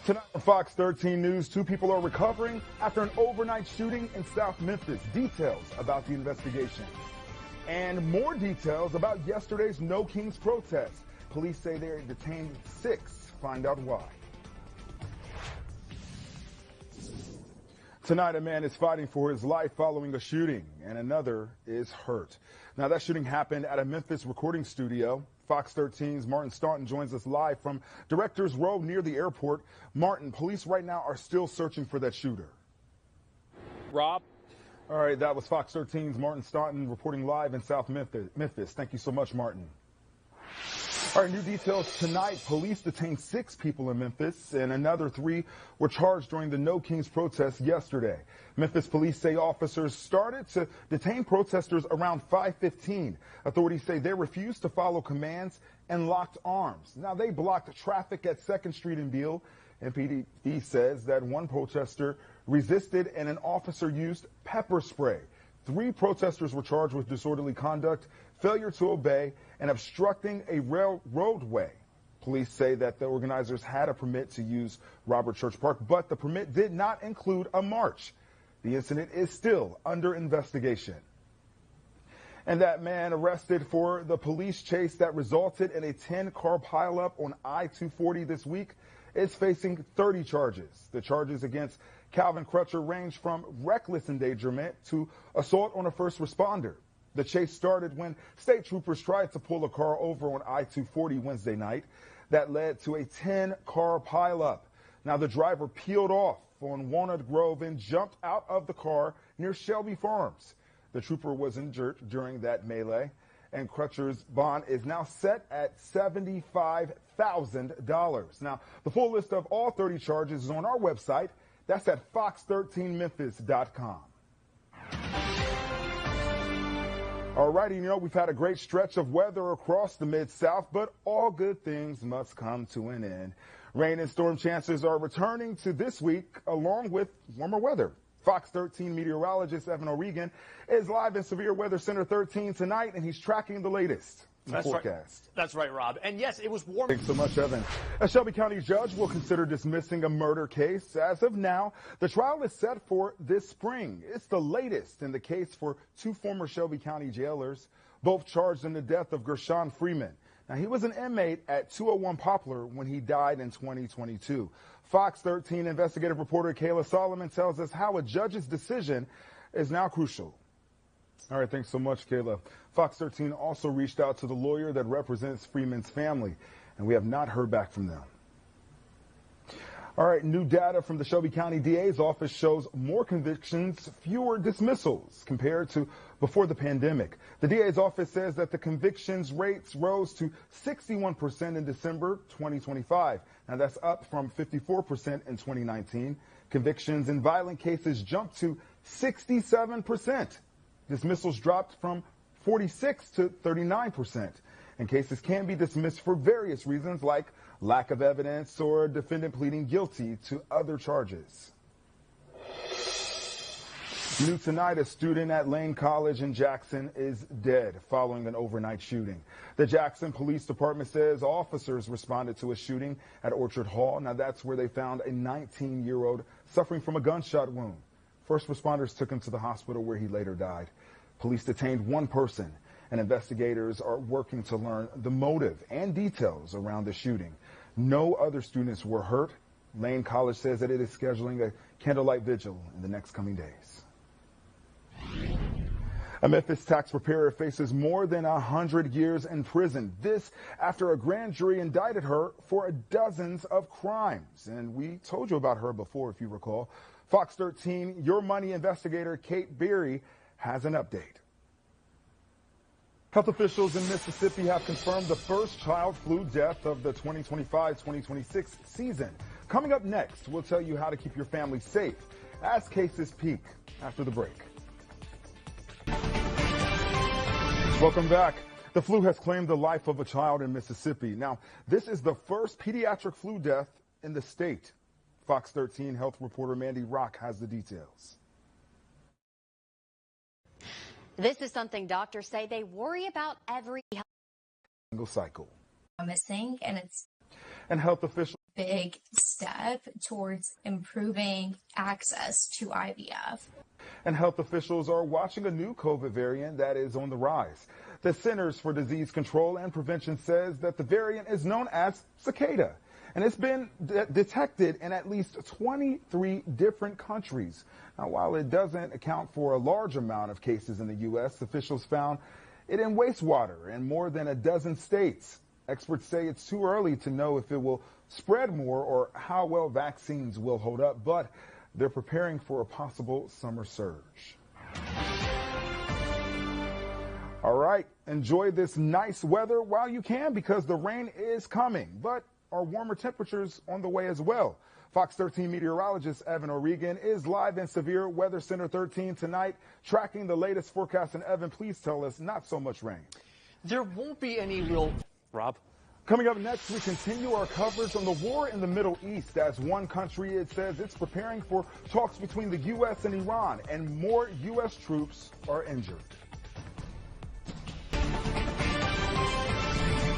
Tonight on Fox 13 News, two people are recovering after an overnight shooting in South Memphis. Details about the investigation. And more details about yesterday's No Kings protest. Police say they detained 6. Find out why. Tonight, a man is fighting for his life following a shooting, and another is hurt. Now, that shooting happened at a Memphis recording studio. Fox 13's Martin Staunton joins us live from Directors Row near the airport. Martin, police right now are still searching for that shooter. Rob? All right, that was Fox 13's Martin Staunton reporting live in South Memphis. Thank you so much, Martin. All right, new details tonight. Police detained 6 people in Memphis, and another 3 were charged during the No Kings protest yesterday. Memphis police say officers started to detain protesters around 5:15. Authorities say they refused to follow commands and locked arms. Now, they blocked traffic at 2nd Street in Beale. MPD says that one protester resisted and an officer used pepper spray. 3 protesters were charged with disorderly conduct, failure to obey, and obstructing a roadway. Police say that the organizers had a permit to use Robert Church Park, but the permit did not include a march. The incident is still under investigation. And that man arrested for the police chase that resulted in a 10-car pileup on I-240 this week is facing 30 charges. The charges against Calvin Crutcher range from reckless endangerment to assault on a first responder. The chase started when state troopers tried to pull a car over on I-240 Wednesday night. That led to a 10-car pileup. Now, the driver peeled off on Walnut Grove and jumped out of the car near Shelby Farms. The trooper was injured during that melee, and Crutcher's bond is now set at $75,000. Now, the full list of all 30 charges is on our website. That's at fox13memphis.com. All righty, we've had a great stretch of weather across the Mid-South, but all good things must come to an end. Rain and storm chances are returning to this week, along with warmer weather. Fox 13 meteorologist Evan O'Regan is live in Severe Weather Center 13 tonight, and he's tracking the latest forecast. Right. That's right, Rob. And yes, it was warm. Thanks so much, Evan. A Shelby County judge will consider dismissing a murder case. As of now, the trial is set for this spring. It's the latest in the case for 2 former Shelby County jailers, both charged in the death of Gershon Freeman. Now, he was an inmate at 201 Poplar when he died in 2022. Fox 13 investigative reporter Kayla Solomon tells us how a judge's decision is now crucial. All right, thanks so much, Kayla. Fox 13 also reached out to the lawyer that represents Freeman's family, and we have not heard back from them. All right, new data from the Shelby County DA's office shows more convictions, fewer dismissals compared to before the pandemic. The DA's office says that the convictions rates rose to 61% in December 2025. Now, that's up from 54% in 2019. Convictions in violent cases jumped to 67%. Dismissals dropped from 46 to 39%. And cases can be dismissed for various reasons like lack of evidence or a defendant pleading guilty to other charges. New tonight, a student at Lane College in Jackson is dead following an overnight shooting. The Jackson Police Department says officers responded to a shooting at Orchard Hall. Now, that's where they found a 19-year-old suffering from a gunshot wound. First responders took him to the hospital where he later died. Police detained 1 person, and investigators are working to learn the motive and details around the shooting. No other students were hurt. Lane College says that it is scheduling a candlelight vigil in the next coming days. A Memphis tax preparer faces more than 100 years in prison. This after a grand jury indicted her for dozens of crimes. And we told you about her before, if you recall. Fox 13, Your Money investigator Kate Berry has an update. Health officials in Mississippi have confirmed the first child flu death of the 2025-2026 season. Coming up next, we'll tell you how to keep your family safe as cases peak after the break. Welcome back. The flu has claimed the life of a child in Mississippi. Now, this is the first pediatric flu death in the state. Fox 13 health reporter Mandy Rock has the details. This is something doctors say they worry about every single cycle. Missing, and health officials big step towards improving access to IVF. And health officials are watching a new COVID variant that is on the rise. The Centers for Disease Control and Prevention says that the variant is known as cicada, and it's been detected in at least 23 different countries. Now, while it doesn't account for a large amount of cases in the U.S., officials found it in wastewater in more than a dozen states. Experts say it's too early to know if it will spread more or how well vaccines will hold up, but they're preparing for a possible summer surge. All right, enjoy this nice weather while you can because the rain is coming, but are warmer temperatures on the way as well. Fox 13 meteorologist Evan O'Regan is live in Severe Weather Center 13 tonight, tracking the latest forecast. And Evan, please tell us, not so much rain. There won't be any real, Rob. Coming up next, we continue our coverage on the war in the Middle East as one country, it says it's preparing for talks between the U.S. and Iran, and more U.S. troops are injured.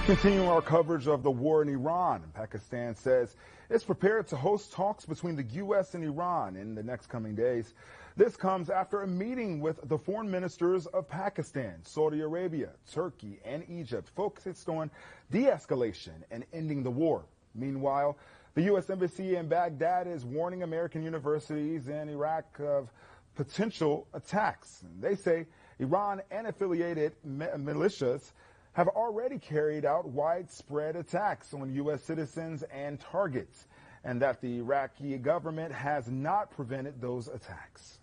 Continuing our coverage of the war in Iran, Pakistan says it's prepared to host talks between the U.S. and Iran in the next coming days. This comes after a meeting with the foreign ministers of Pakistan, Saudi Arabia, Turkey, and Egypt focused on de-escalation and ending the war. Meanwhile, the U.S. Embassy in Baghdad is warning American universities in Iraq of potential attacks. They say Iran and affiliated militias have already carried out widespread attacks on U.S. citizens and targets, and that the Iraqi government has not prevented those attacks.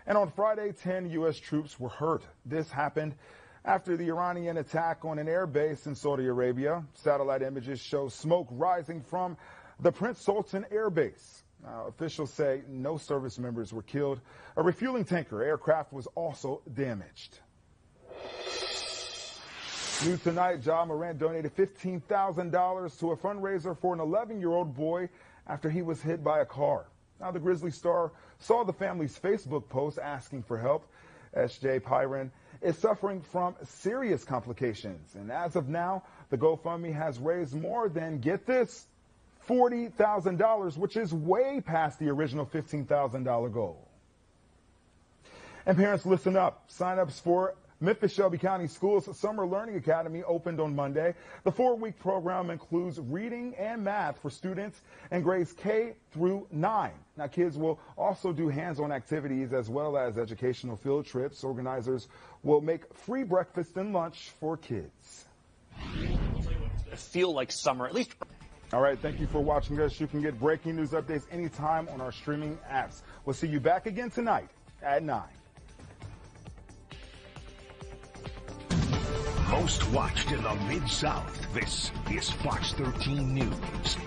And on Friday, 10 U.S. troops were hurt. This happened after the Iranian attack on an air base in Saudi Arabia. Satellite images show smoke rising from the Prince Sultan Air Base. Now, officials say no service members were killed. A refueling tanker aircraft was also damaged. News tonight, Ja Morant donated $15,000 to a fundraiser for an 11-year-old boy after he was hit by a car. Now, the Grizzly star saw the family's Facebook post asking for help. S.J. Pyron is suffering from serious complications, and as of now, the GoFundMe has raised more than, get this, $40,000, which is way past the original $15,000 goal. And parents, listen up. Sign-ups for Memphis Shelby County Schools Summer Learning Academy opened on Monday. The 4-week program includes reading and math for students in grades K through 9. Now, kids will also do hands-on activities as well as educational field trips. Organizers will make free breakfast and lunch for kids. Feel like summer, at least. All right, thank you for watching us. You can get breaking news updates anytime on our streaming apps. We'll see you back again tonight at 9. Most watched in the Mid-South, this is Fox 13 News.